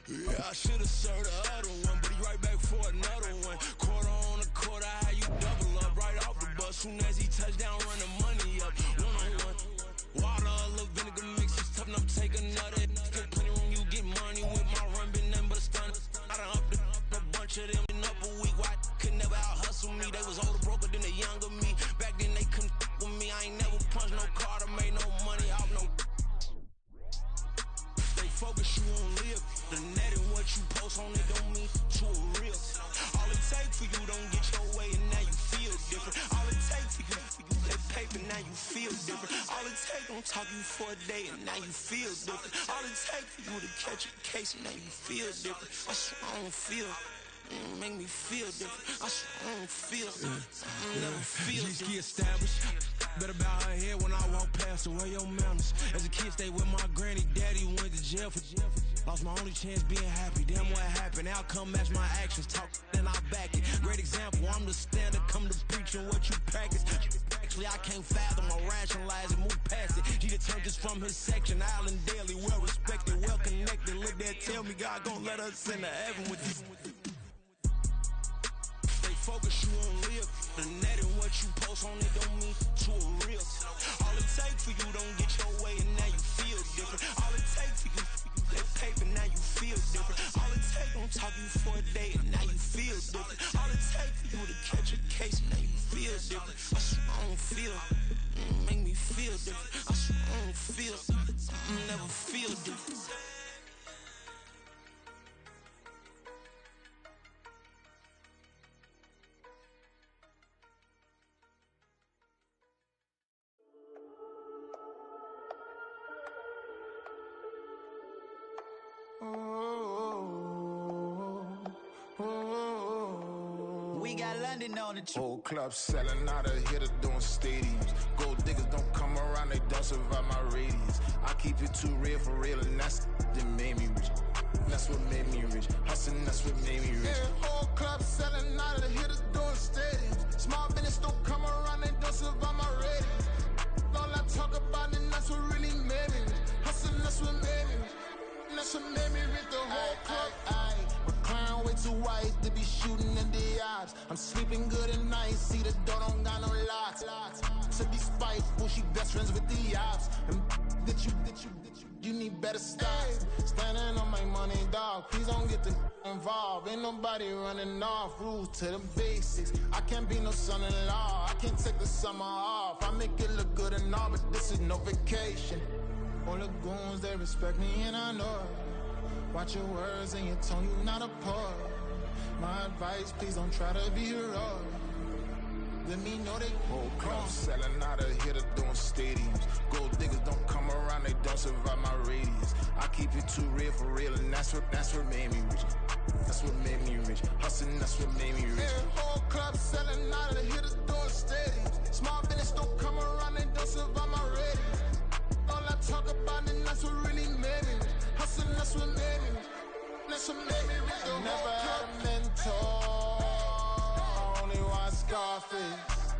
Yeah, I should've served the other one, but he right back for another one. Quarter on a quarter, how you double up right off the bus. Soon as he touch down, run the money up. One-on-one. Water, a little vinegar mix, it's tough enough to take another. Get plenty room, you get money with my run, been nothing but a stun. I done upped a bunch of them in up a week. Why could never out hustle me? They was older, broker than the younger me. Back then they couldn't with me. I ain't never punched no card or made no money off no. Stay focused, you feel different. All it take, don't talk you for a day, and now you feel different. All it take for you to catch a case, and now you feel different. I swear I don't feel. Make me feel different. I swear I don't feel. Never feel different. Established. Better bow her head when I walk past her. Where your manners? As a kid, stayed with my granny. Daddy went to jail for. Lost my only chance being happy. Damn, what happened? Outcome match my actions. Talk, then I back it. Great example. I'm the standard. Come to preaching what you practice. Actually, I can't fathom or rationalize it. Move past it. He turned this from his section. Island Daily, well respected, well connected. Look there, tell me God gon' let us into heaven with you. Focus, you won't live. The net and what you post on it don't mean to a real. All it take for you don't get your way and now you feel different. All it take for you that paper, now you feel different. All it take don't talk you for a day and now you feel different. All it take for you to catch a case and now you feel different. I swear I don't feel. Make me feel different. I swear I don't feel. Never feel different. We got London on the Whole club selling out of hitter doing stadiums. Gold diggers don't come around, they don't survive my radius. I keep it too real for real, and that's that made me rich. That's what made me rich. Hustling, that's what made me rich. Yeah, whole club selling out of hitters doing stadiums. Small business don't come around, they don't survive my radius. All I talk about, and that's what really made me rich. Hustling, that's what made me rich. And that's what made me rich. The whole club. McLaren way too white to be shooting in the odds. I'm sleeping good at night, see the door don't got no locks. To be spiteful, she best friends with the ops. And you need better stop. Standing on my money, dog. Please don't get the involved. Ain't nobody running off. Rules to the basics. I can't be no son-in-law. I can't take the summer off. I make it look good and all, but this is no vacation. All the goons, they respect me and I know it. Watch your words and your tone, you not a poet. My advice, please don't try to be heroic. Let me know they whole club selling out of hitter doing stadiums. Gold diggers don't come around, they don't survive my radius. I keep it too real for real, and that's what made me rich. That's what made me rich. Hustling, that's what made me rich. Yeah, whole club selling out of the hitters doing stadiums. Small business don't come around, they don't survive my radius. All I talk about, and that's what really made me rich. Hustling, that's what made me rich. That's what made me rich. I never had a mentor. I only watch Scarface.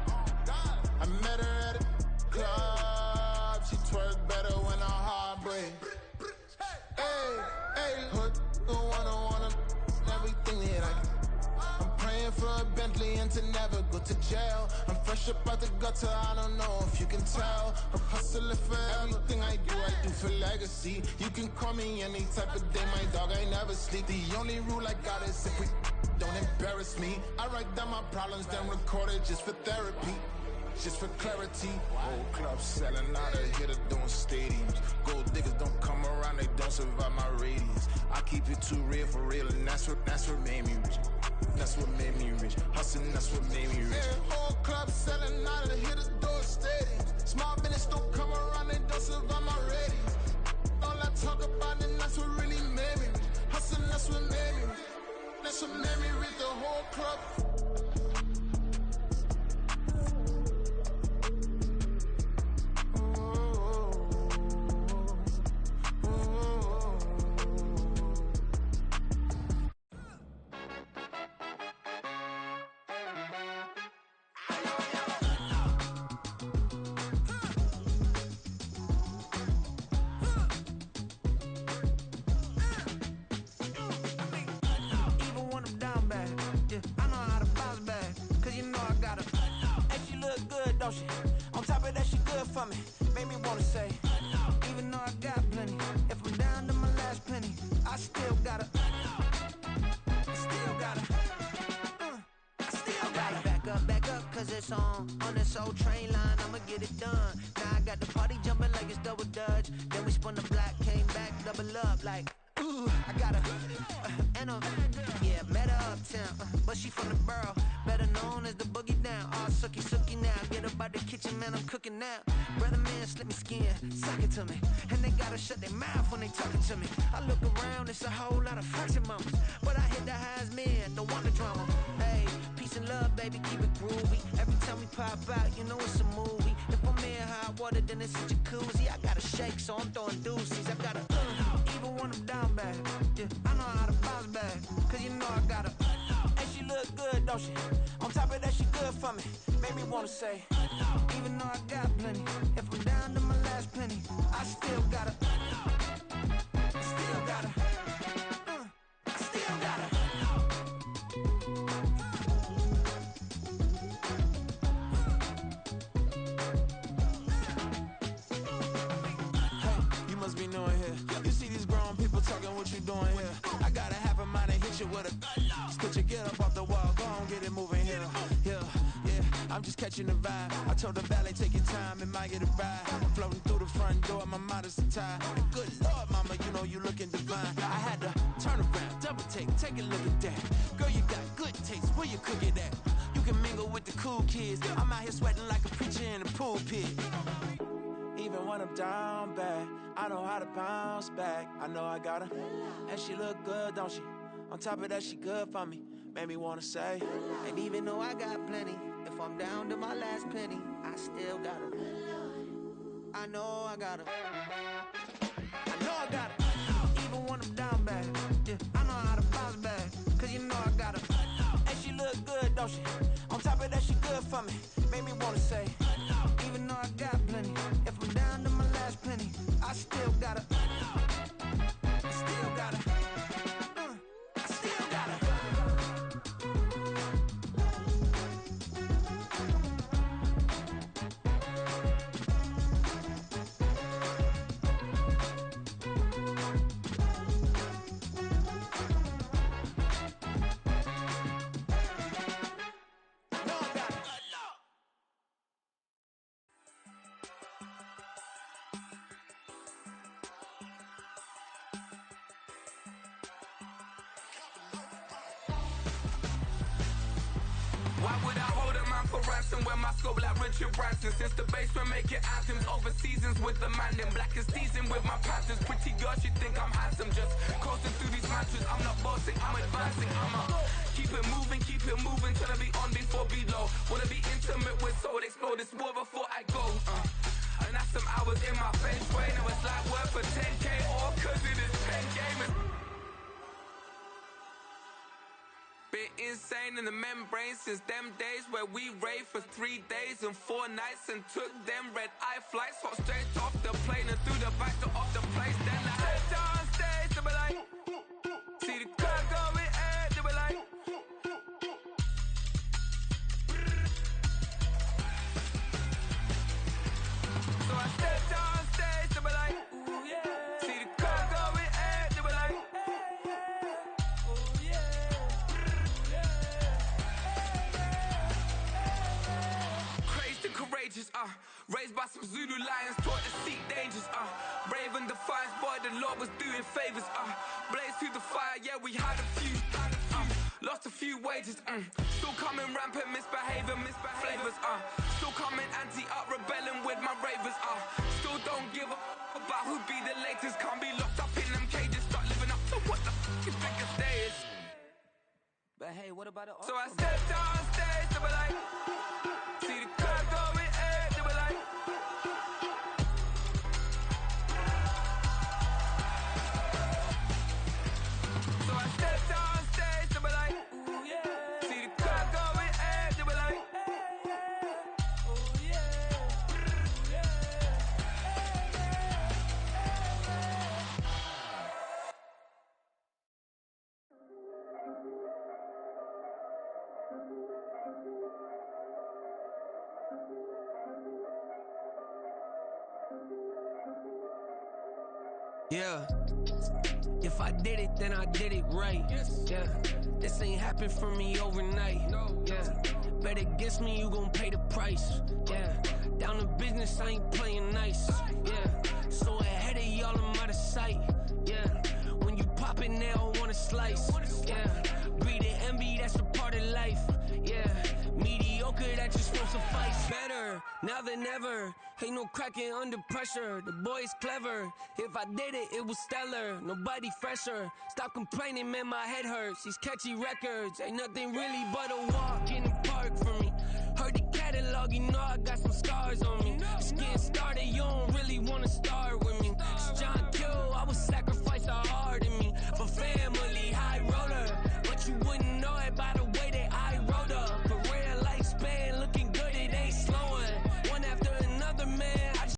I met her at a club. She twerked better when her heart breaks. Hey, hood, wanna everything that I'm praying for a Bentley and to never go to jail. I'm fresh up out the gutter, I don't know if you can tell. I'm hustling for everything I do for legacy. You can call me any type of day, my dog, I never sleep. The only rule I got is if we don't embarrass me. I write down my problems, then record it just for therapy. Just for clarity. Whole club selling out of hitter doing stadiums. Gold diggers don't come around, they don't survive my radius. I keep it too real for real, and that's what made me rich. That's what made me rich. Hustling, that's what made me rich. Yeah, whole club selling out of the hitters doing stadiums. Small business don't come around, they don't survive my radius. All I talk about, and that's what really made me rich. Hustling, that's what made me rich. That's what made me rich. The whole club. On top of that, she good for me. Made me wanna say, even though I got plenty, if I'm down to my last penny, I still gotta back up, cause it's on this old train line, I'ma get it done. Now I got the party jumping like it's double dutch. Then we spun the block, came back, double up like, ooh, I got a, and yeah, met her uptown, but she from the borough. Better better known as the boogie down. All sookie now. Get up out the kitchen, man, I'm cooking now. Brother man, slip me skin, suck it to me. And they gotta shut their mouth when they talking to me. I look around, it's a whole lot of flexing mamas. But I hit the highs, man, don't want the drama. Hey, peace and love, baby, keep it groovy. Every time we pop out, you know it's a movie. If I'm in hot water, then it's a jacuzzi. I gotta shake, so I'm throwing deuces. I gotta, even when I'm down bad. Yeah, I know how to bounce back, cause you know I gotta. And she look good, don't she? On top of that, she good for me. Made me wanna say, even though I got plenty, if I'm down to my last penny, I still gotta. Still gotta. I still gotta. Hey, you must be new in here. You see these grown people talking, what you doing here? I gotta have a mind and hit you with a. Put your get up off the wall, go on, get it moving here. Yeah, I'm just catching the vibe. I told the valet, take your time, it might get a ride. Floating through the front door, my mind is a tie. And good Lord, mama, you know you looking divine. I had to turn around, double take a look at that. Girl, you got good taste, where you cook it at? You can mingle with the cool kids. I'm out here sweating like a preacher in a pulpit. Even when I'm down bad, I know how to bounce back. I know I got her, and she look good, don't she? On top of that, she good for me. Made me wanna say, and even though I got plenty, if I'm down to my last penny, I still got her. I know I got her. I know I got her. Even when I'm down bad, yeah, I know how to bounce back, cause you know I got her. And she look good, don't she? On top of that, she good for me. Made me wanna say, even though I got plenty, if I'm down to my last penny, I still got her. I still got her. Why would I hold a man for ransom when my scope like Richard Branson? Since the basement making anthems over seasons with the man in black is teasing with my patterns. Pretty girl, she think I'm handsome. Just coasting through these matches. I'm not bossing, I'm advancing. I'ma keep it moving till I be on before below. Wanna be intimate with soul, explode this war before I go. And that's some hours in my face way. Now it's like work for 10K all cause it is 10 gamers. Been insane in the membrane since them days where we raved for 3 days and 4 nights and took them red eye flights. Hot straight off the plane and through the back door of the place. Then I head down stage to be like, see the crowd going air to be like. So I step down stage to be like, ooh yeah. See the crowd going air to be like. Courageous, raised by some Zulu lions, taught to seek dangers, brave and defiant, boy, the Lord was doing favors, blaze through the fire, yeah, we had a few, lost a few wages, still coming rampant, misbehaving, flavors, still coming anti-up, rebelling with my ravers, still don't give a about who'd be the latest, can't be locked up in them cages, start living up to what the you think a day is. But hey, what about the So I stepped on stage to be like, see the crowd going air to be like. So I stepped on stage to be like, ooh yeah. See the crowd going air to be like. Oh yeah. Yeah, if I did it, then I did it right. Yeah, this ain't happened for me overnight. Yeah, bet against me, you gon' pay the price. Yeah, down to business, I ain't playing nice. Yeah, so ahead of y'all, I'm out of sight. Yeah, when you pop it, they all wanna a slice. Yeah, greed and envy, that's a part of life. Yeah, mediocre, that just won't suffice. Better now than ever. Ain't no cracking under pressure. The boy is clever. If I did it, it was stellar. Nobody fresher. Stop complaining, man, my head hurts. These catchy records ain't nothing really but a walk in the park for me.